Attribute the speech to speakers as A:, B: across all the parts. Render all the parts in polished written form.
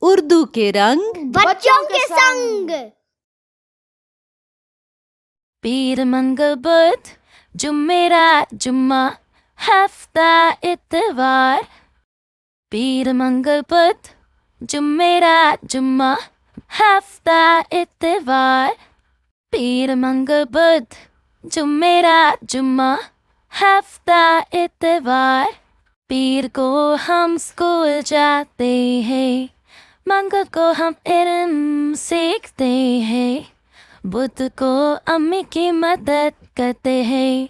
A: उर्दू के रंग
B: बच्चों के संग।
C: पीर मंगल बुध जुमेरात जुम्मा हफ्ता इतवार। पीर मंगल बुध जुमेरात जुम्मा हफ्ता इतवार। पीर मंगल बुध जुमेरात जुम्मा हफ्ता इतवार। पीर को हम स्कूल जाते हैं, मंगल को हम इल्म सीखते हैं, बुध को अम्मी की मदद करते हैं,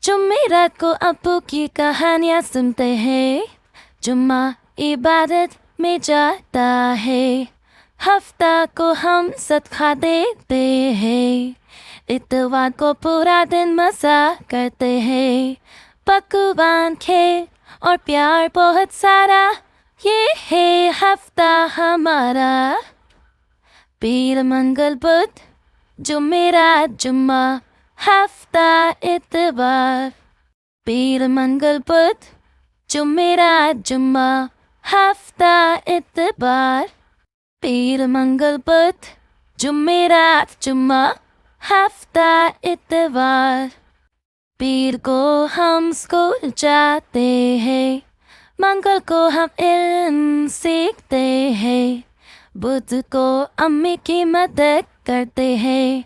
C: जुमेरात को अब्बू की कहानियाँ सुनते हैं, जुम्मा इबादत में जाता है, हफ्ता को हम सदका देते हैं, इतवार को पूरा दिन मज़ा करते हैं, पकवान खेल और प्यार बहुत सारा, ये है हफ्ता हमारा। पीर मंगल बुध जुमेरात जुम्मा हफ्ता इतवार। पीर मंगल बुध जुमेरात जुम्मा हफ्ता इतवार। पीर मंगल बुध जुमेरात जुम्मा हफ्ता इतवार। पीर को हम स्कूल जाते हैं, मंगल को हम इल्म सीखते हैं, बुध को अम्मी की मदद करते हैं,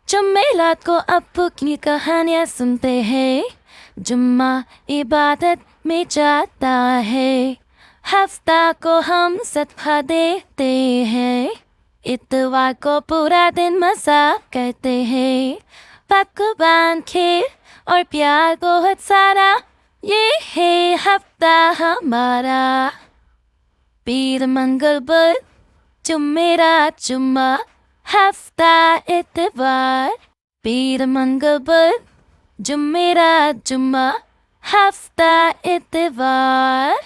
C: जुमेरात को अब्बू की कहानियाँ सुनते हैं, जुम्मा इबादत में जाता है, हफ्ता को हम सदका देते हैं, इतवार को पूरा दिन मज़ा करते हैं, पकवान खेल और प्यार बहुत सारा, ये है हफ्ता हमारा। पीर मंगल बुध जुमेरात जुम्मा हफ्ता इतवार। पीर मंगल बुध जुमेरात जुम्मा हफ्ता इतवार।